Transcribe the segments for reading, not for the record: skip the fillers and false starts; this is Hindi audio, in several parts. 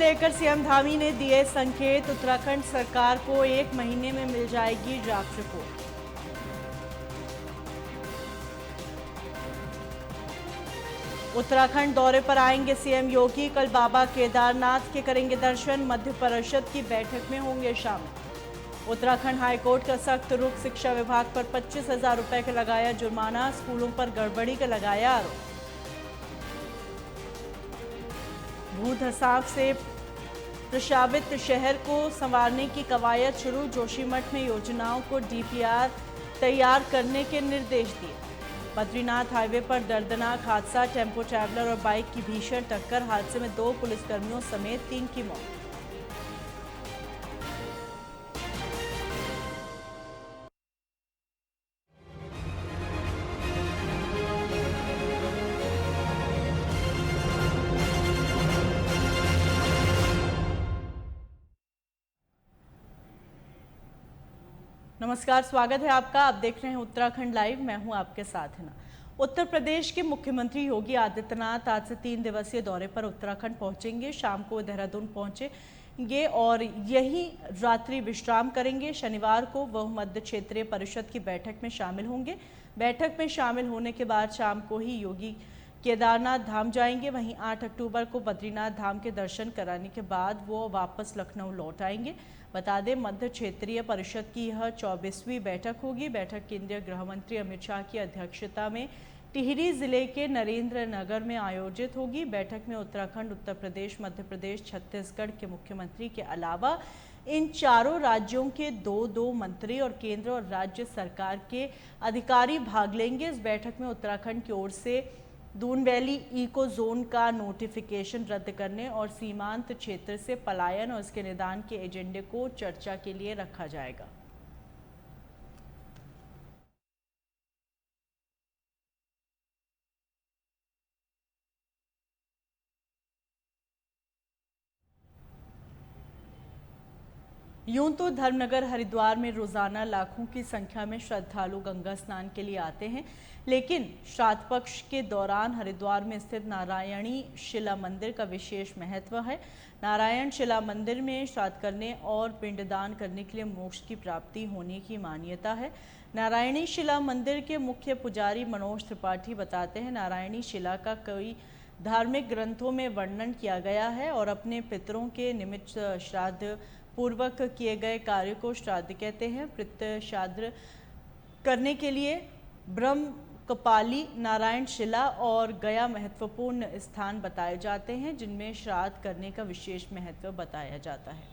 लेकर सीएम धामी ने दिए संकेत। उत्तराखंड सरकार को 1 महीने में मिल जाएगी ड्राफ्ट रिपोर्ट। उत्तराखंड दौरे पर आएंगे सीएम योगी। कल बाबा केदारनाथ के करेंगे दर्शन। मध्य परिषद की बैठक में होंगे शामिल। उत्तराखंड हाईकोर्ट का सख्त रुख। शिक्षा विभाग पर 25,000 रुपए का लगाया जुर्माना। स्कूलों पर गड़बड़ी का लगाया आरोप। भू धसाव से प्रभावित शहर को संवारने की कवायद शुरू। जोशीमठ में योजनाओं को डीपीआर तैयार करने के निर्देश दिए। बद्रीनाथ हाईवे पर दर्दनाक हादसा। टेम्पो ट्रैवलर और बाइक की भीषण टक्कर। हादसे में 2 पुलिसकर्मियों समेत 3 की मौत। नमस्कार, स्वागत है आपका। आप देख रहे हैं उत्तराखंड लाइव। मैं हूं आपके साथ हिना। उत्तर प्रदेश के मुख्यमंत्री योगी आदित्यनाथ आज से 3 दिवसीय दौरे पर उत्तराखंड पहुंचेंगे। शाम को देहरादून पहुंचेंगे और यहीं रात्रि विश्राम करेंगे। शनिवार को वह मध्य क्षेत्रीय परिषद की बैठक में शामिल होंगे। बैठक में शामिल होने के बाद शाम को ही योगी केदारनाथ धाम जाएंगे। वहीं 8 अक्टूबर को बद्रीनाथ धाम के दर्शन कराने के बाद वो वापस लखनऊ लौट आएंगे। बता दें, मध्य क्षेत्रीय परिषद की यह 24वीं बैठक होगी। बैठक केंद्रीय गृह मंत्री अमित शाह की अध्यक्षता में टिहरी जिले के नरेंद्र नगर में आयोजित होगी। बैठक में उत्तराखंड, उत्तर प्रदेश, मध्य प्रदेश, छत्तीसगढ़ के मुख्यमंत्री के अलावा इन चारों राज्यों के 2-2 मंत्री और केंद्र और राज्य सरकार के अधिकारी भाग लेंगे। इस बैठक में उत्तराखंड की ओर से दून वैली इको जोन का नोटिफिकेशन रद्द करने और सीमांत क्षेत्र से पलायन और इसके निदान के एजेंडे को चर्चा के लिए रखा जाएगा। यूं तो धर्मनगर हरिद्वार में रोजाना लाखों की संख्या में श्रद्धालु गंगा स्नान के लिए आते हैं, लेकिन श्राद्ध पक्ष के दौरान हरिद्वार में स्थित नारायणी शिला मंदिर का विशेष महत्व है। नारायण शिला मंदिर में श्राद्ध करने और पिंडदान करने के लिए मोक्ष की प्राप्ति होने की मान्यता है। नारायणी शिला मंदिर के मुख्य पुजारी मनोज त्रिपाठी बताते हैं, नारायणी शिला का कई धार्मिक ग्रंथों में वर्णन किया गया है और अपने पितरों के निमित्त श्राद्ध पूर्वक किए गए कार्य को श्राद्ध कहते हैं। पितृ श्राद्ध करने के लिए ब्रह्म कपाली, नारायण शिला और गया महत्वपूर्ण स्थान बताए जाते हैं, जिनमें श्राद्ध करने का विशेष महत्व बताया जाता है।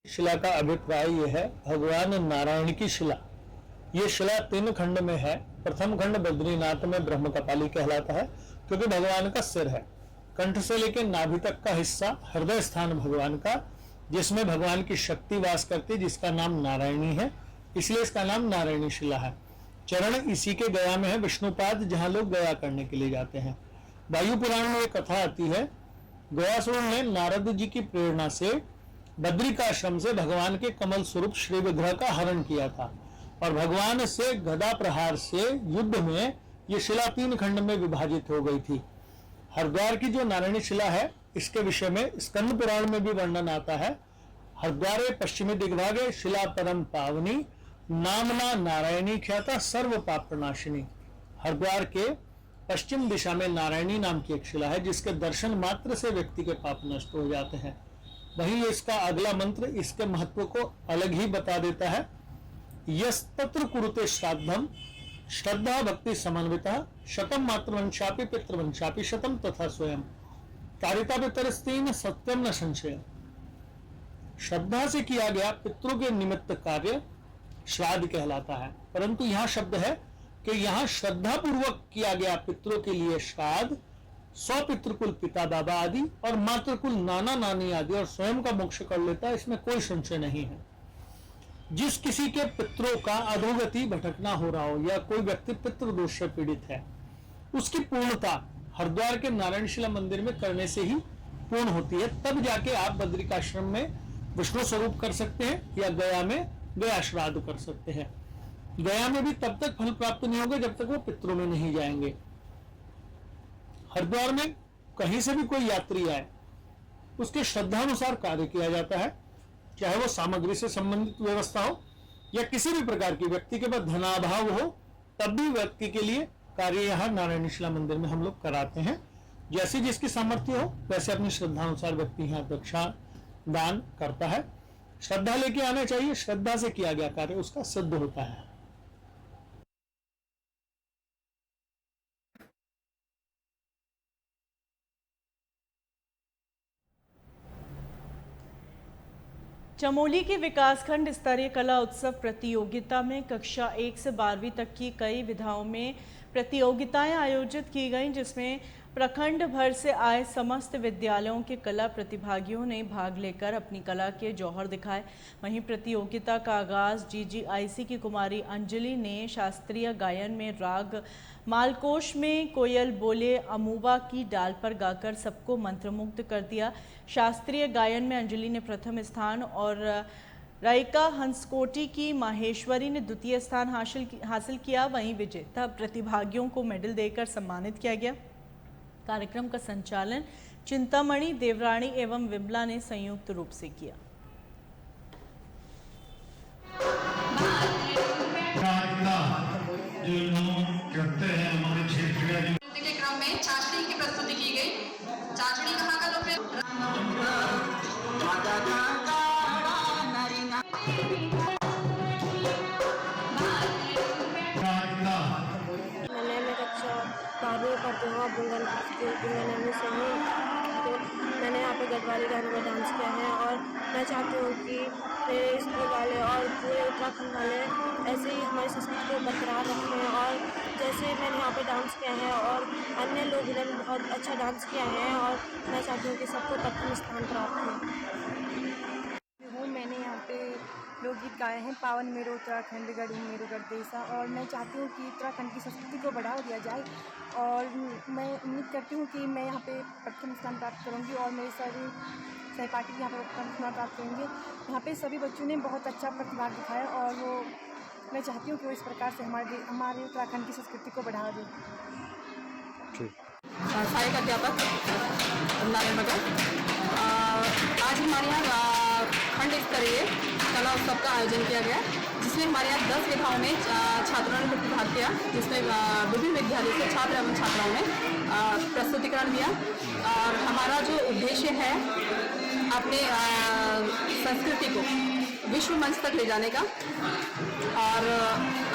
शिला का अभिप्राय यह है, भगवान नारायण की शिला। ये शिला 3 खंड में है। प्रथम खंड बद्रीनाथ में ब्रह्म कपाली कहलाता है, क्योंकि भगवान का सिर है। कंठ से लेकर नाभि तक का हिस्सा हृदय स्थान भगवान का, जिसमें भगवान की शक्ति वास करती है, जिसका नाम नारायणी है, इसलिए इसका नाम नारायणी शिला है। चरण इसी के गया में है, विष्णुपाद, जहां लोग गया करने के लिए जाते हैं। वायु पुराण में एक कथा आती है, गयासुर ने नारद जी की प्रेरणा से बद्रिकाश्रम से भगवान के कमल स्वरूप श्री विग्रह का हरण किया था और भगवान से गदा प्रहार से युद्ध में ये शिला 3 खंड में विभाजित हो गई थी। हरिद्वार की जो नारायणी शिला है, इसके विषय में स्कंद पुराण में भी वर्णन आता है। हरिद्वारे पश्चिमी दिग्भागे शिला परम पावनी, नामना नारायणी ख्याता सर्व पाप प्रनाशिनी। हरिद्वार के पश्चिम दिशा में नारायणी नाम की एक शिला है, जिसके दर्शन मात्र से व्यक्ति के पाप नष्ट हो जाते हैं। वहीं इसका अगला मंत्र इसके महत्व को अलग ही बता देता है। यस्तत्र कुरुते श्राद्धम श्रद्धा भक्ति समन्विता, शतम मातृवंशापि पितृवंशापि शतम तथा स्वयं, कारिता पितरस्तीन सत्यम न संशय। श्रद्धा से किया गया पितरों के निमित्त कार्य श्राद्ध कहलाता है, परंतु यहाँ शब्द है कि यहाँ श्रद्धा पूर्वक किया गया पितरों के लिए श्राद्ध 100 पितृकुल पिता दादा आदि और मातृकुल नाना नानी आदि और स्वयं का मोक्ष कर लेता है, इसमें कोई संशय नहीं है। जिस किसी के पितरों का अधोगति भटकना हो रहा हो या कोई व्यक्ति पितृ दोष से पीड़ित है, उसकी पूर्णता हरिद्वार के नारायण शिला मंदिर में करने से ही पूर्ण होती है। तब जाके आप बद्रिकाश्रम में विष्णु स्वरूप कर सकते हैं या गया में गया श्राद्ध कर सकते हैं। गया में भी तब तक फल प्राप्त नहीं होगा जब तक वो पितरों में नहीं जाएंगे। हरिद्वार में कहीं से भी कोई यात्री आए, उसके श्रद्धानुसार कार्य किया जाता है, चाहे वो सामग्री से संबंधित व्यवस्था हो या किसी भी प्रकार की व्यक्ति के पास धनाभाव हो, तब भी व्यक्ति के लिए कार्य यहाँ नारायणी शिला मंदिर में हम लोग कराते हैं। जैसी जिसकी सामर्थ्य हो वैसे अपनी श्रद्धानुसार व्यक्ति यहाँ दक्षा दान करता है। श्रद्धा लेके आना चाहिए, श्रद्धा से किया गया कार्य उसका सिद्ध होता है। चमोली के विकासखंड स्तरीय कला उत्सव प्रतियोगिता में कक्षा 1 से 12वीं तक की कई विधाओं में प्रतियोगिताएं आयोजित की गईं, जिसमें प्रखंड भर से आए समस्त विद्यालयों के कला प्रतिभागियों ने भाग लेकर अपनी कला के जौहर दिखाए। वहीं प्रतियोगिता का आगाज GGIC की कुमारी अंजलि ने शास्त्रीय गायन में राग मालकोश में कोयल बोले अमूबा की डाल पर गाकर सबको मंत्रमुग्ध कर दिया। शास्त्रीय गायन में अंजलि ने प्रथम स्थान और राइका हंसकोटी की माहेश्वरी ने द्वितीय स्थान हासिल किया। वहीं विजेता प्रतिभागियों को मेडल देकर सम्मानित किया गया। कार्यक्रम का संचालन चिंतामणि, देवरानी एवं विमला ने संयुक्त रूप से किया। के क्रम में चाचड़ी की प्रस्तुति की गई। चाचड़ी कहाँ का लोकप्रिय पढ़ते हुआ बुंगन से हूँ, तो मैंने यहाँ पे गढ़वाली गानों में डांस किया है और मैं चाहती हूँ कि मेरे स्कूल वाले और पूरे उत्तराखंड वाले ऐसे ही हमारी संस्कृति को बरकरार रखें। और जैसे मैंने यहाँ पे डांस किया है और अन्य लोग ने बहुत अच्छा डांस किया है और मैं चाहती हूँ कि सबको प्रथम स्थान प्राप्त हो। मैंने यहाँ पे लोकगीत गाए हैं, पावन मेरो उत्तराखंड गढ़ी मेरो गढ़देसा, और मैं चाहती हूँ कि उत्तराखंड की संस्कृति को बढ़ावा दिया जाए और मैं उम्मीद करती हूँ कि मैं यहाँ पे प्रथम स्थान प्राप्त करूँगी और मेरे सारे सहपाठी भी यहाँ पे प्रथम स्थान प्राप्त करेंगे। यहाँ पे सभी बच्चों ने बहुत अच्छा प्रतिभा दिखाया और वो मैं चाहती हूँ कि वो इस प्रकार से हमारे उत्तराखंड की संस्कृति को बढ़ावा दें। सहायक अध्यापक आज हमारे यहाँ खंड स्तरीय कला उत्सव का आयोजन किया गया, जिसमें हमारे यहाँ 10 विधाओं में छात्रों ने प्रतिभाग किया, जिसमें विभिन्न विद्यालय से छात्र एवं छात्राओं ने प्रस्तुतिकरण दिया। और हमारा जो उद्देश्य है अपने संस्कृति को विश्व मंच तक ले जाने का और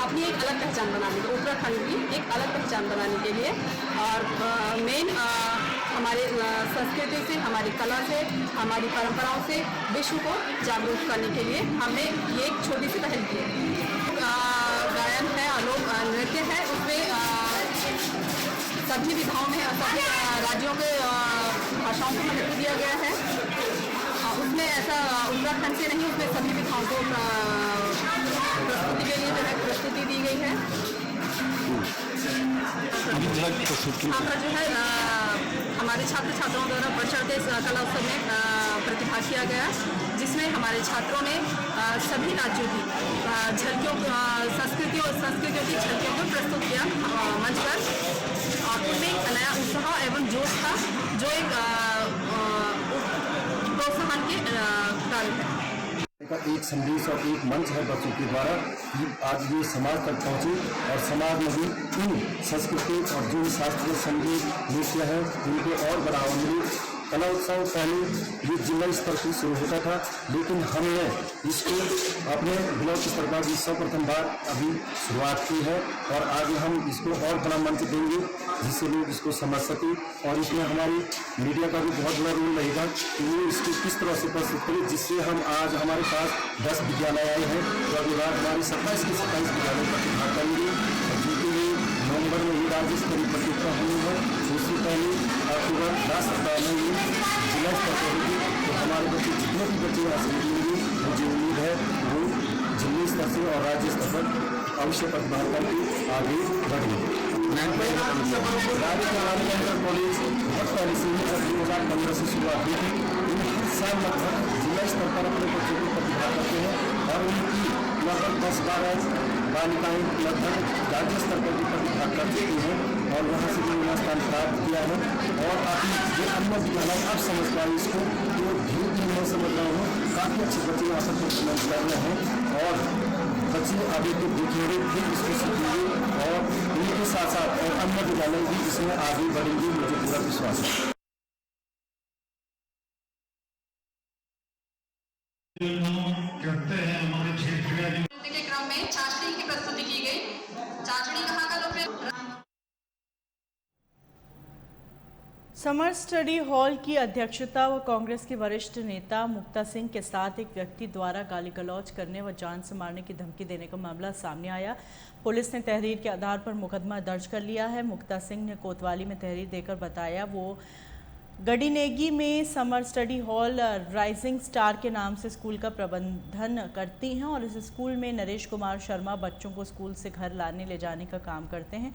अपनी एक अलग पहचान बनाने की, उत्तराखंड की एक अलग पहचान बनाने के लिए और मेन हमारे संस्कृति से, हमारी कला से, हमारी परंपराओं से विश्व को जागरूक करने के लिए हमने ये एक छोटी सी पहल की है। गायन है, आलोक नृत्य है, उसमें सभी विधाओं में सभी राज्यों के भाषाओं को महत्व दिया गया है। उसमें ऐसा उत्तराखंड से नहीं, उसमें सभी विधाओं को प्रस्तुति के लिए जो है प्रस्तुति दी गई है। यहाँ पर जो है हमारे छात्र छात्राओं द्वारा बढ़ चढ़ के कला उत्सव में प्रतिभाग किया गया, जिसमें हमारे छात्रों ने सभी राज्यों की झलकियों संस्कृतियों की झलकियों को प्रस्तुत किया मंच पर। और उसमें एक नया उत्साह एवं जोश था जो एक प्रोत्साहन के कार्य है। का एक संदेश और एक मंच है बच्चों के द्वारा कि आज ये समाज तक पहुँचे और समाज में भी इन संस्कृति और जो शास्त्रीय संगीत नृत्य है उनको और बढ़ावा मिले। कला उत्सव पहले ये जिला स्तर पर शुरू होता था, लेकिन हमने इसको अपने ब्लॉक स्तर पर भी सर्वप्रथम बार अभी शुरुआत की है और आगे हम इसको और बड़ा मंच देंगे जिससे लोग इसको समझ सके। और इसमें हमारी मीडिया का भी बहुत बड़ा रोल रहेगा कि वो इसको किस तरह से प्रस्तुत करें, जिससे हम आज हमारे पास 10 विद्यालय आए हैं तो अभी रात हमारे 27 के 27 विद्यालय प्रतिभाग करेंगे और जिनके लिए नवंबर में ही राज्य स्तरीय प्रतियोगिता होनी है। उससे पहले अक्टूबर लास्ट सप्ताह में ये जिला स्तर पर होगी, तो हमारे बच्चे जितने भी बच्चे यहाँ से निकलेंगे मुझे उम्मीद है वो जिले स्तर से और राज्य स्तर पर अवश्य प्रतिभाग करके आगे बढ़ेंगे। राज्य के इंटर कॉलेज बहुत पहले से ही 2015 से शुरुआत हुई थी। हर साल लगभग जिला स्तर पर अपने बच्चों को प्रतिभाग करते हैं और उनकी लगभग 10-12 बालिकाएं लगभग राज्य स्तर पर भी प्रतिभाग कर चुकी हैं और वहाँ से भी उन्होंने स्थान प्राप्त किया है। और काफ़ी जो अन्य विद्यालय अब समझ पाए इसको, जो धीरे धीरे मैं समझ रहा हूँ काफ़ी अच्छे बच्चे यहाँ पर परफॉर्मेंस कर रहे हैं और बच्चे आगे के देखेंगे फिर इसको सीखेंगे और इनके साथ साथ और अन्य विद्यालय भी इसमें आगे बढ़ेंगे, मुझे पूरा विश्वास है। करते हैं हमारे क्षेत्र के क्रम में चाशनी की प्रस्तुति की गई। चाशनी कहाँ का लोकप्रिय समर स्टडी हॉल की अध्यक्षता व कांग्रेस के वरिष्ठ नेता मुक्ता सिंह के साथ एक व्यक्ति द्वारा गाली गलौज करने व जान से मारने की धमकी देने का मामला सामने आया। पुलिस ने तहरीर के आधार पर मुकदमा दर्ज कर लिया है। मुक्ता सिंह ने कोतवाली में तहरीर देकर बताया वो गडीनेगी में summer study hall rising star के नाम से स्कूल का प्रबंधन करती हैं और इस स्कूल में नरेश कुमार शर्मा बच्चों को स्कूल से घर लाने ले जाने का काम करते हैं।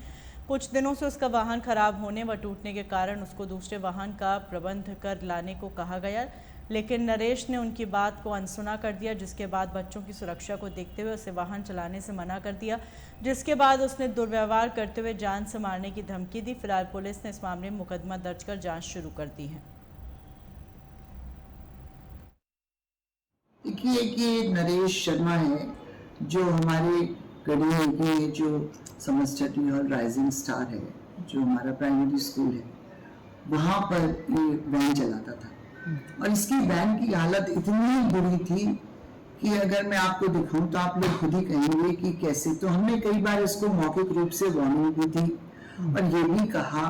कुछ दिनों से उसका वाहन खराब होने व टूटने के कारण उसको दूसरे वाहन का प्रबंध कर लाने को कहा गया, लेकिन नरेश ने उनकी बात को अनसुना कर दिया, जिसके बाद बच्चों की सुरक्षा को देखते हुए उसे वाहन चलाने से मना कर दिया, जिसके बाद उसने दुर्व्यवहार करते हुए जान से मारने की धमकी दी। फिलहाल पुलिस ने इस मामले में मुकदमा दर्ज कर जांच शुरू कर दी है। देखिए कि नरेश शर्मा है जो हमारे गडीनेगी जो summer study hall rising star है, जो हमारा प्राइमरी स्कूल है, वहाँ पर ये वैन चलाता था और इसकी वैन की हालत इतनी बुरी थी कि अगर मैं आपको दिखाऊं तो आप लोग खुद ही कहेंगे कि कैसे। तो हमने कई बार इसको मौखिक रूप से वार्निंग भी दी और ये भी कहा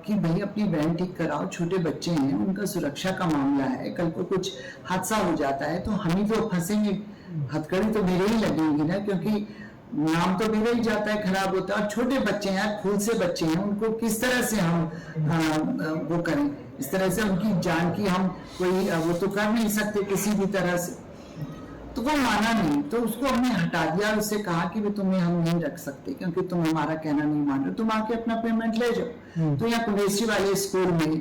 कि भाई अपनी वैन ठीक कराओ, छोटे बच्चे हैं, उनका सुरक्षा का मामला है, कल को कुछ हादसा हो जाता है तो हम ही तो फंसेंगे, हथकड़ी तो मेरे ही लगेंगी ना, क्योंकि नाम तो मेरा ही जाता है, खराब होता है। और छोटे बच्चे हैं, खून से बच्चे हैं, उनको किस तरह से हम वो करें, इस तरह से उनकी जान की हम कोई वो तो कर नहीं सकते किसी भी तरह से। तो वो माना नहीं, तो उसको हमने हटा दिया, उससे कहा कि भी तुम्हें हम नहीं रख सकते क्योंकि तुम हमारा कहना नहीं मान रहे, तुम आके अपना पेमेंट ले जाओ। तो यहाँ कुनेसी वाले स्कूल में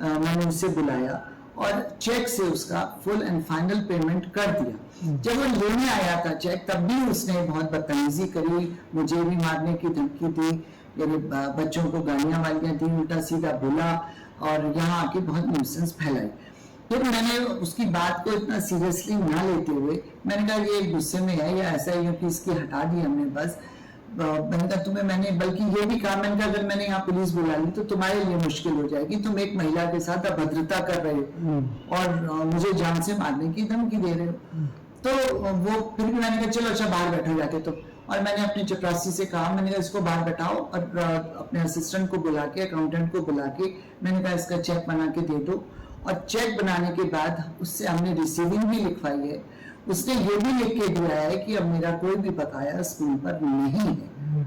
मैंने उसे बुलाया और चेक से उसका फुल एंड फाइनल पेमेंट कर दिया। जब वो लेने आया था चेक, तब भी उसने बहुत बदतमीजी करी, मुझे भी मारने की धमकी दी, मेरे बच्चों को गालियां वालियां दी, उल्टा सीधा बोला और यहाँ आके बहुत न्यूसेंस फैलाई। फिर मैंने उसकी बात को इतना सीरियसली ना लेते हुए मैंने कहा ये गुस्से में है या ऐसा ही कि इसकी हटा दी हमने बस। मैंने कहा तुम्हें, मैंने बल्कि ये भी कहा, मैंने कहा अगर मैंने यहाँ पुलिस बुला ली तो तुम्हारे लिए मुश्किल हो जाएगी, तुम एक महिला के साथ अभद्रता कर रहे हो और मुझे जान से मारने की धमकी दे रहे हो। तो वो फिर भी मैंने कहा चलो अच्छा बाहर बैठो जाके। तो और मैंने अपने चपरासी से कहा, मैंने कहा इसको बाहर बैठाओ और अपने असिस्टेंट को बुला के, अकाउंटेंट को बुला के मैंने कहा इसका चेक बना के दे दो। और चेक बनाने के बाद उससे हमने रिसीविंग भी लिखवाई है, उसने ये भी लिख के दिया है कि अब मेरा कोई भी बकाया स्कूल पर नहीं है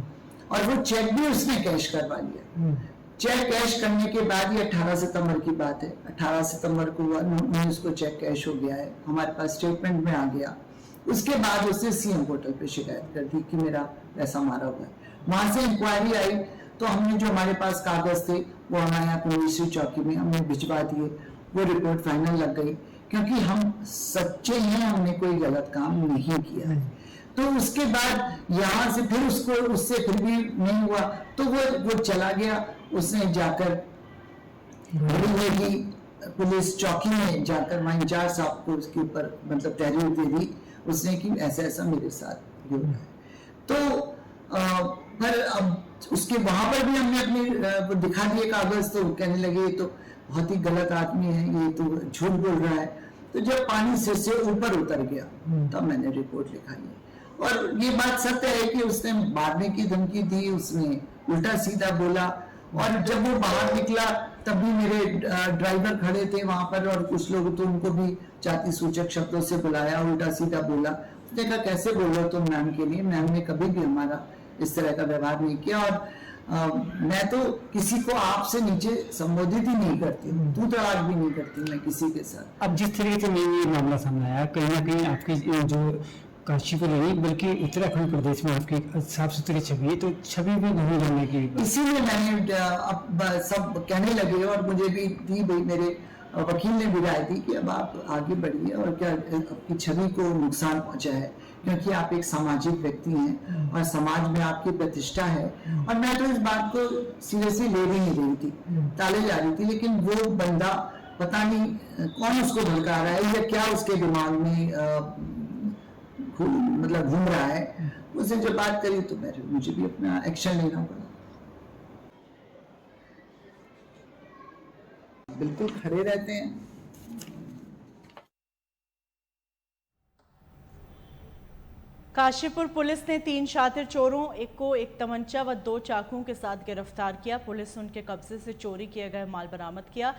और वो चेक भी उसने कैश करवा लिया। चेक कैश करने के बाद, ये 18 सितंबर की बात है, 18 सितंबर को हुआ, उसको चेक कैश हो गया है, हमारे पास स्टेटमेंट में आ गया। उसके बाद उसने सीएम पोर्टल पे शिकायत कर दी कि मेरा पैसा मारा हुआ है। वहां से इंक्वायरी आई तो हमने जो हमारे पास कागज थे वो हमारे यहाँ पुलिस चौकी में हमने भिजवा दिए, वो रिपोर्ट फाइनल लग गई क्योंकि हम सच्चे हैं, हमने कोई गलत काम नहीं किया है। तो उसके बाद यहाँ से फिर उसको, उससे फिर भी नहीं हुआ तो वो चला गया। उसने जाकर पुलिस चौकी में जाकर वहाँ इंचार्ज साहब को उसके ऊपर मतलब तहरीर दे दी उसने कि ऐसा ऐसा मेरे साथ हो रहा है। तो पर अब उसके वहां पर भी हमने अपने दिखा दिए कागज, तो कहने लगे ये तो बहुत ही गलत आदमी है, ये तो झूठ बोल रहा है। तो जब पानी सिर से ऊपर उतर गया तब मैंने रिपोर्ट लिखाई है और ये बात सत्य है कि उसने मारने की धमकी दी, उसने उल्टा सीधा बोला। और जब वो बाहर निकला तब भी मेरे ड्राइवर खड़े थे वहां पर और कुछ लोग, तो उनको भी जाति सूचक शब्दों से बुलाया, उल्टा सीधा बोला। उसने कहा कैसे बोल रहे हो तुम मैम के लिए, मैम ने कभी भी हमारा इस तरह का व्यवहार नहीं किया और मैं तो किसी को आपसे नीचे संबोधित ही नहीं करती हूँ, तू तो आज भी नहीं करती मैं किसी के साथ। अब जिस तरीके से ये मामला सामने आया, कहीं ना कहीं आपकी जो काशीपुर नहीं बल्कि उत्तराखंड प्रदेश में आपकी साफ सुथरी छवि है, तो छवि भी नहीं रहने की, इसीलिए मैंने अब सब कहने लगे और मुझे भी दी भाई, मेरे वकील ने भी राय दी कि अब आप आगे बढ़िए और क्या आपकी छवि को नुकसान पहुंचा है, क्योंकि आप एक सामाजिक व्यक्ति हैं और समाज में आपकी प्रतिष्ठा है। और मैं तो इस बात को सीरियसली ले भी नहीं रही थी, टाले जा रही थी, लेकिन वो बंदा पता नहीं कौन उसको भड़का रहा है या क्या उसके दिमाग में मतलब घूम रहा है। उससे जब बात करी तो मुझे भी अपना एक्शन लेना पड़ा। बिल्कुल खड़े रहते हैं। काशीपुर पुलिस ने 3 शातिर चोरों को एक तमंचा व 2 चाकुओं के साथ गिरफ्तार किया। पुलिस ने उनके कब्जे से चोरी किए गए माल बरामद किया।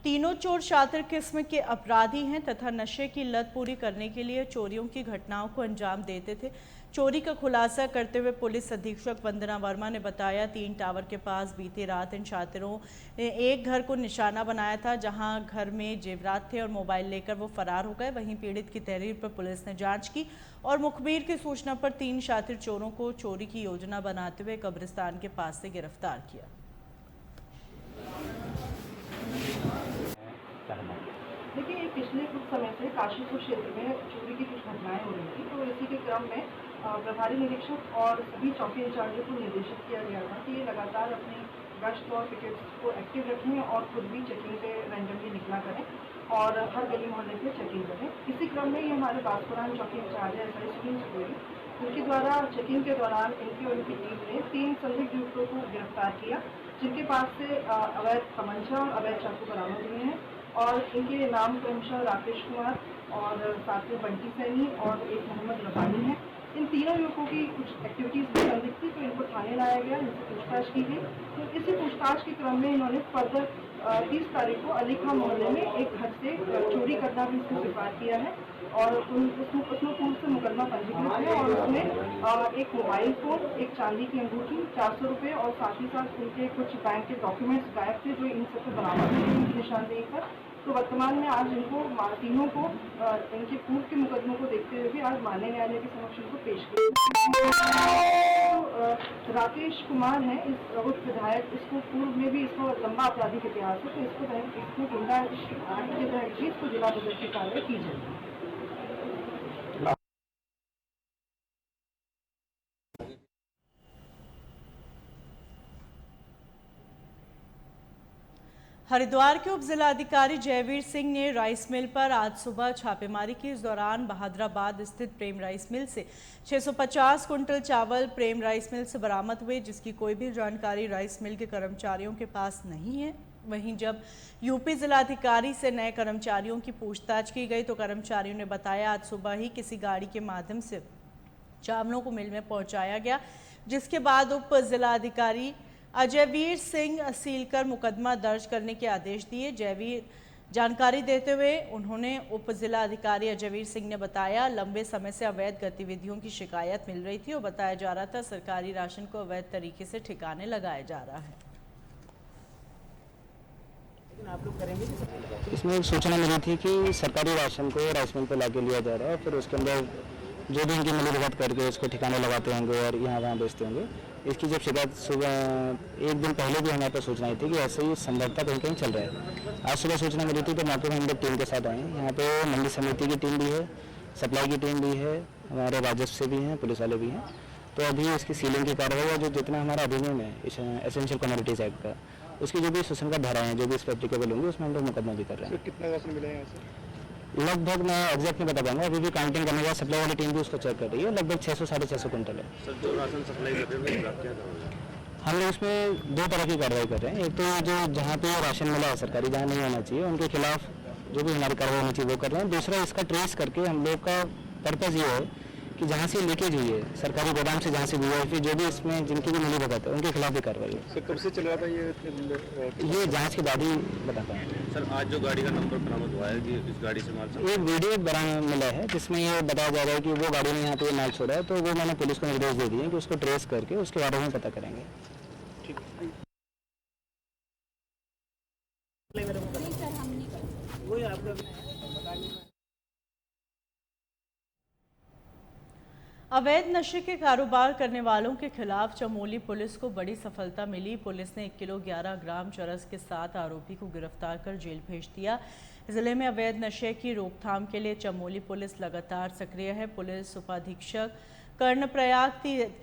तीनों चोर शातिर किस्म के अपराधी हैं तथा नशे की लत पूरी करने के लिए चोरियों की घटनाओं को अंजाम देते थे। चोरी का खुलासा करते हुए पुलिस अधीक्षक वंदना वर्मा ने बताया, 3 टावर के पास बीती रात इन शातिरों ने एक घर को निशाना बनाया था, जहां घर में जेवरात थे और मोबाइल लेकर वो फरार हो गए। वहीं पीड़ित की तहरीर पर पुलिस ने जांच की और मुखबिर की सूचना पर 3 शातिर चोरों को चोरी की योजना बनाते हुए कब्रिस्तान के पास से गिरफ्तार किया। देखिए, पिछले कुछ समय से काशीपुर क्षेत्र में चोरी की कुछ घटनाएं हो रही थी, तो इसी के क्रम में प्रभारी निरीक्षक और सभी चौकी इंचार्जों को निर्देशित किया गया था कि ये लगातार अपनी गश्त और पिकेट्स को एक्टिव रखें और खुद भी चेकिंग पे रैंडमली निकला करें और हर गली मोहल्ले पे चेकिंग करें। इसी क्रम में ये हमारे बास्कोरान चौकी इंचार्ज है SI सुनील चतुर्वेदी, उनके द्वारा चेकिंग के दौरान इनकी और इनकी टीम ने 3 संदिग्ध युवकों को गिरफ्तार किया, जिनके पास से अवैध तमंचा और अवैध चाकू बरामद हुए हैं और इनके नाम क्रमशः राकेश कुमार और साथ में बंटी सैनी और एक मोहम्मद रबानी है। इन तीनों युवकों की कुछ एक्टिविटीज़ में संदिग्ध थी, तो इनको थाने लाया गया, इनसे पूछताछ की गई। तो इसी पूछताछ के क्रम में इन्होंने फर्दर 30 तारीख को अली खां मोहल्ले में एक घर से चोरी करना भी इसको स्वीकार किया है और उसमें पूर्व से मुकदमा पंजीकृत है और उसमें एक मोबाइल फ़ोन, एक चांदी की अंगूठी, 400 रुपये और साथ ही साथ उनके कुछ बैंक के डॉक्यूमेंट्स गायब थे, जो इन सबसे बरामद हुए इनकी निशानदेही पर। तो वर्तमान में आज इनको तीनों को इनके पूर्व के मुकदमों को देखते हुए भी आज माननीय न्यायालय के समक्ष इनको पेश किया। तो राकेश कुमार है इस उप विधायक, इसको पूर्व में भी इसको लंबा आपराधिक इतिहास है, तो इसको गुंडा एक्ट के तहत भी इसको जिला बदल की कार्रवाई की जाएगी। हरिद्वार के उप जिलाधिकारी जयवीर सिंह ने राइस मिल पर आज सुबह छापेमारी की। इस दौरान बहादुराबाद स्थित प्रेम राइस मिल से 650 कुंटल चावल प्रेम राइस मिल से बरामद हुए, जिसकी कोई भी जानकारी राइस मिल के कर्मचारियों के पास नहीं है। वहीं जब यूपी जिलाधिकारी से नए कर्मचारियों की पूछताछ की गई तो कर्मचारियों ने बताया, आज सुबह ही किसी गाड़ी के माध्यम से चावलों को मिल में पहुंचाया गया, जिसके बाद उप जिलाधिकारी अजयवीर सिंह सीलकर मुकदमा दर्ज करने के आदेश दिए। जयवीर जानकारी देते हुए उन्होंने उप जिलाधिकारी अजयवीर सिंह ने बताया, लंबे समय से अवैध गतिविधियों की शिकायत मिल रही थी और बताया जा रहा था सरकारी राशन को अवैध तरीके से ठिकाने लगाया जा रहा है। आप लोग करेंगे? इसमें एक सूचना मिली थी कि सरकारी राशन को राइस मिल पर लाके लिया जा रहा है, फिर उसके अंदर जो भी इनकी मिलीभगत करके उसको ठिकाने लगाते होंगे और यहाँ वहाँ बेचते होंगे। इसकी जब शिकायत सुबह एक दिन पहले भी हमारे पास सूचना आई थी कि ऐसे ही संभवतः कहीं कहीं चल रहा है। आज सुबह सूचना मिली थी तो मौके में हम लोग टीम के साथ आए। यहाँ पे मंडी समिति की टीम भी है, सप्लाई की टीम भी है, हमारे राजस्व से भी हैं, पुलिस वाले भी हैं। तो अभी इसकी सीलिंग की कार्रवाई है, जो जितना हमारा अधिनियम है एसेंशियल कमोडिटीज एक्ट का, उसकी जो भी शोषण का धारा है, जो भी इस पर एप्लीकेबल होंगे, उसमें हम लोग मुकदमा भी कर रहे हैं। कितना राशन मिला है यहाँ से? लगभग मैं एग्जैक्ट नहीं बता पाऊंगा, अभी भी काउंटिंग करने का सप्लाई वाली टीम भी उसको चेक कर रही है। लगभग 600-650 कुंटल है। सर, जो राशन सप्लाई कर रहे हैं क्या करोगे? हम लोग उसमें 2 तरह की कार्रवाई कर रहे हैं। एक तो जो जहाँ पे राशन मिला है सरकारी, जहाँ नहीं होना चाहिए, उनके खिलाफ जो भी हमारी कार्रवाई होनी चाहिए वो कर रहे हैं। दूसरा, इसका ट्रेस करके हम लोग का पर्पज़ ये है कि जहाँ से लीकेज हुई है सरकारी गोदाम से, जहाँ से हुई है, फिर जो भी इसमें जिनकी भी मिलीभगत है उनके खिलाफ भी कार्रवाई है। सर, कब से चल रहा था ये जांच के बाद ही बता पाएँ। सर, आज जो गाड़ी का नंबर बरामद हुआ है कि इस गाड़ी से माल एक वीडियो बरामद मिला है जिसमें ये बताया जा रहा है कि वो गाड़ी ने यहाँ पे माल छोड़ा है, तो वो मैंने पुलिस को निर्देश दे दिए कि उसको ट्रेस करके उसके बारे में पता करेंगे। अवैध नशे के कारोबार करने वालों के खिलाफ चमोली पुलिस को बड़ी सफलता मिली। पुलिस ने 1 किलो 11 ग्राम चरस के साथ आरोपी को गिरफ्तार कर जेल भेज दिया। जिले में अवैध नशे की रोकथाम के लिए चमोली पुलिस लगातार सक्रिय है। पुलिस उपाधीक्षक कर्णप्रयाग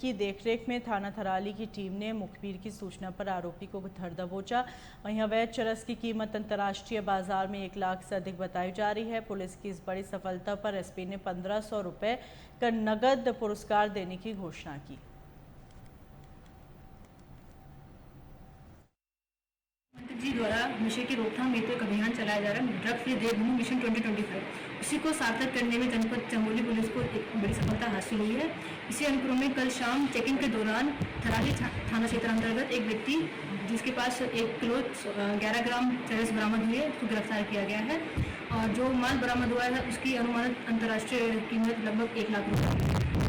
की देखरेख में थाना थराली की टीम ने मुखबिर की सूचना पर आरोपी को धर दबोचा। वहीं अवैध चरस की कीमत अंतर्राष्ट्रीय बाजार में 1 लाख से अधिक बताई जा रही है। पुलिस की इस बड़ी सफलता पर एसपी ने 1500 रुपए का नगद पुरस्कार देने की घोषणा की। जी द्वारा नशे की रोकथाम हेतु एक अभियान चलाया जा रहा है, ड्रग्स फ्री देवभूमि मिशन 2025। उसी को सार्थक करने में जनपद चमोली पुलिस को एक बड़ी सफलता हासिल हुई है। इसी अनुक्रम में कल शाम चेकिंग के दौरान थराली थाना क्षेत्र अंतर्गत एक व्यक्ति जिसके पास 1 किलो 11 ग्राम चरस बरामद हुई है, उसको गिरफ्तार किया गया है। और जो माल बरामद हुआ है उसकी अनुमानित अंतर्राष्ट्रीय कीमत लगभग 1 लाख रुपये है।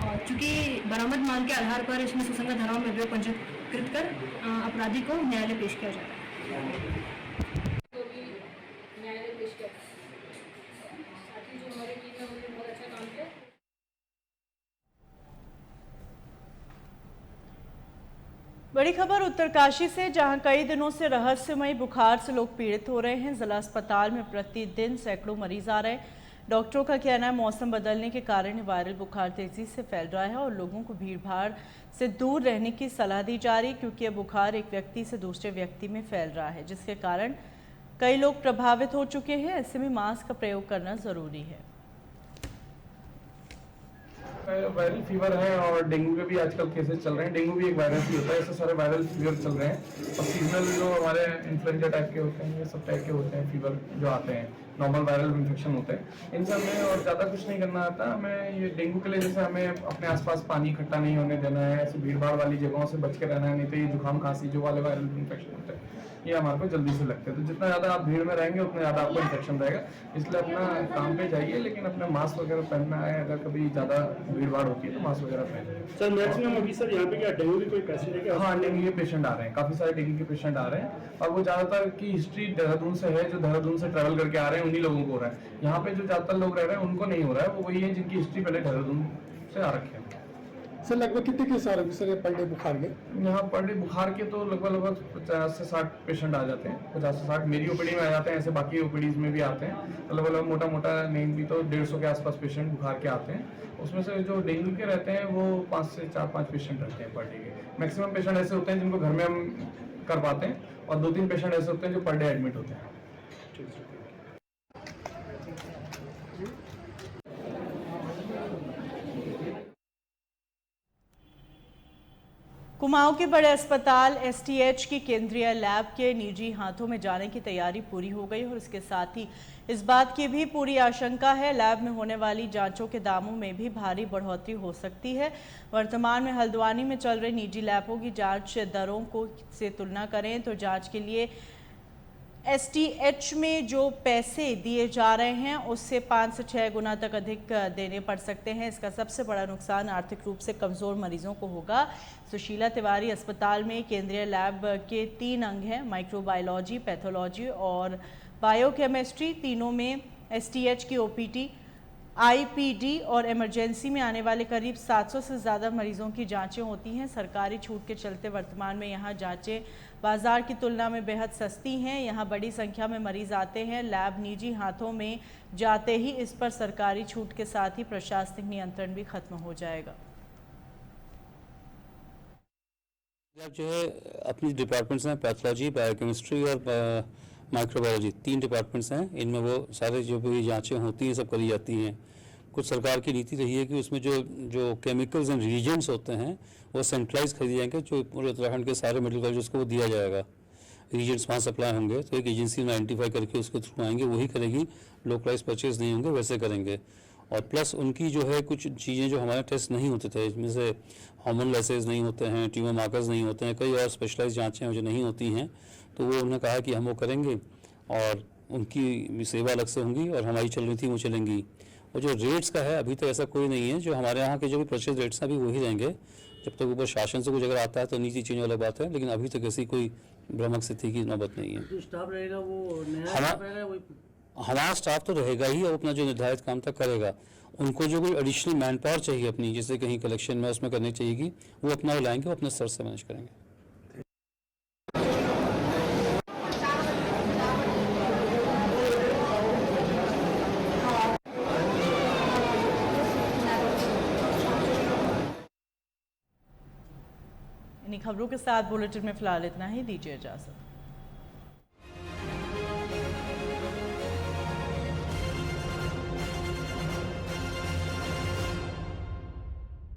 और चूँकि बरामद माल के आधार पर इसमें सुसंगत धाराओं में अभियोग पंजीकृत कर अपराधी को न्यायालय पेश किया जाएगा। तो भी न्यायालय पेश किया, साथ ही जो हमारी टीम है उन्होंने बहुत अच्छा काम किया। बड़ी खबर उत्तरकाशी से, जहां कई दिनों से रहस्यमय बुखार से लोग पीड़ित हो रहे हैं। जिला अस्पताल में प्रतिदिन सैकड़ों मरीज आ रहे हैं। डॉक्टरों का कहना है मौसम बदलने के कारण वायरल बुखार तेजी से फैल रहा है और लोगों को भीड़भाड़ से दूर रहने की सलाह दी जा रही है, क्योंकि यह बुखार एक व्यक्ति से दूसरे व्यक्ति में फैल रहा है, जिसके कारण कई लोग प्रभावित हो चुके हैं। ऐसे में मास्क का प्रयोग करना जरूरी है। वायरल फीवर है और डेंगू के भी आजकल केसेस चल रहे हैं। डेंगू भी एक वायरस ही होता है, ऐसे सारे वायरल फीवर चल रहे हैं। और सीजनल जो हमारे इन्फ्लुएंजा टाइप के होते हैं, ये सब टाइप के होते हैं फीवर जो आते हैं, नॉर्मल वायरल इन्फेक्शन होते हैं। इन सब में और ज़्यादा कुछ नहीं करना आता हमें। ये डेंगू के लिए जैसे हमें अपने आसपास पानी इकट्ठा नहीं होने देना है, ऐसे भीड़ भाड़ वाली जगहों से बच के रहना है, नहीं तो ये जुकाम खांसी जो वाले वायरल इन्फेक्शन होते हैं ये हमारे को जल्दी से लगते हैं। तो जितना ज़्यादा आप भीड़ में रहेंगे उतना ज़्यादा आपको इन्फेक्शन रहेगा, इसलिए अपना काम पे जाइए, लेकिन अपना मास्क वगैरह पहनना है। अगर कभी ज़्यादा भीड़ भाड़ होती है तो मास्क वगैरह पहने। सर मैक्सिमम अभी सर यहाँ पे क्या डेंगू के कोई पेशेंट है क्या? हाँ, डेंगू के पेशेंट आ रहे हैं, काफ़ी सारे डेंगू के पेशेंट आ रहे हैं और वो ज़्यादातर की हिस्ट्री देहरादून से है। जो देहरादून से ट्रैवल करके आ रहे हैं उन्हीं लोगों को हो रहा है। यहाँ पे जो ज़्यादातर लोग रह रहे हैं उनको नहीं हो रहा है, वो वही है जिनकी हिस्ट्री पहले देहरादून से आ रखे हैं। सर लगभग कितने केस आ रहे हैं सर पर डे बुखार के? यहाँ पर डे बुखार के तो लगभग 50 से 60 पेशेंट आ जाते हैं। 50 से 60 मेरी ओपीडी में आ जाते हैं, ऐसे बाकी ओपीडीज में भी आते हैं। लगभग मोटा मोटा नहीं भी तो 150 के आसपास पेशेंट बुखार के आते हैं। उसमें से जो डेंगू के रहते हैं वो 5 से 4-5 पेशेंट रहते हैं पर डे के। मैक्सिमम पेशेंट ऐसे होते हैं जिनको घर में हम कर पाते हैं और 2-3 पेशेंट ऐसे होते हैं जो पर डे एडमिट होते हैं। कुमाऊं के बड़े अस्पताल एसटीएच की केंद्रीय लैब के निजी हाथों में जाने की तैयारी पूरी हो गई और इसके साथ ही इस बात की भी पूरी आशंका है लैब में होने वाली जांचों के दामों में भी भारी बढ़ोतरी हो सकती है। वर्तमान में हल्द्वानी में चल रही निजी लैबों की जांच दरों को से तुलना करें तो जांच के लिए एसटीएच में जो पैसे दिए जा रहे हैं उससे 5 से 6 गुना तक अधिक देने पड़ सकते हैं। इसका सबसे बड़ा नुकसान आर्थिक रूप से कमज़ोर मरीजों को होगा। सुशीला तिवारी अस्पताल में केंद्रीय लैब के 3 अंग हैं, माइक्रोबायोलॉजी, पैथोलॉजी और बायोकेमिस्ट्री। तीनों में एसटीएच की ओपीटी, आईपीडी और इमरजेंसी में आने वाले करीब 700 से ज़्यादा मरीजों की जांचें होती हैं। सरकारी छूट के चलते वर्तमान में यहां जांचें बाजार की तुलना में बेहद सस्ती हैं। यहां बड़ी संख्या में मरीज आते हैं। लैब निजी हाथों में जाते ही इस पर सरकारी छूट के साथ ही प्रशासनिक नियंत्रण भी खत्म हो जाएगा। जो है अपनी डिपार्टमेंट्स हैं, पैथोलॉजी, बायोकेमिस्ट्री और माइक्रोबायोलॉजी, 3 डिपार्टमेंट्स हैं। इनमें वो सारे जो भी जांचें होती हैं सब करी जाती हैं। कुछ सरकार की नीति रही है कि उसमें जो केमिकल्स एंड रिएजेंट्स होते हैं वो सेंट्रलाइज खरीदे जाएंगे, जो पूरे उत्तराखंड के सारे मेडिकल कॉलेज को वो दिया जाएगा। रिएजेंट्स वहाँ सप्लाई होंगे तो एक एजेंसी में आइडेंटिफाई करके उसके थ्रू आएंगे, वही करेगी। लोकलाइज परचेज नहीं होंगे, वैसे करेंगे। और प्लस उनकी जो है कुछ चीज़ें जो हमारे टेस्ट नहीं होते थे, इसमें से हार्मोनल एसेज नहीं होते हैं, ट्यूमर मार्कर्स नहीं होते हैं, कई और स्पेशलाइज जाँचें हैं जो नहीं होती हैं, तो वो उन्होंने कहा कि हम वो करेंगे और उनकी सेवा अलग से होंगी और हमारी चल रही थी वो चलेंगी। और जो रेट्स का है अभी तक ऐसा कोई नहीं है। जो हमारे यहाँ के जो भी परचेज रेट्स हैं अभी वही रहेंगे। जब तक ऊपर शासन से कुछ अगर आता है तो नीति चेंज वाली बात है, लेकिन अभी तक ऐसी कोई भ्रमक स्थिति की नौबत नहीं है। जो स्टाफ रहेगा वो नया हमारा स्टाफ तो रहेगा ही और अपना जो निर्धारित काम तक करेगा। उनको जो कोई एडिशनल मैन पावर चाहिए अपनी, जैसे कहीं कलेक्शन में उसमें करनी चाहिएगी, वो अपना वो लाएंगे, वो अपने स्तर से मैनेज करेंगे। इन्हीं खबरों के साथ बुलेटिन में फिलहाल इतना ही, दीजिए इजाजत।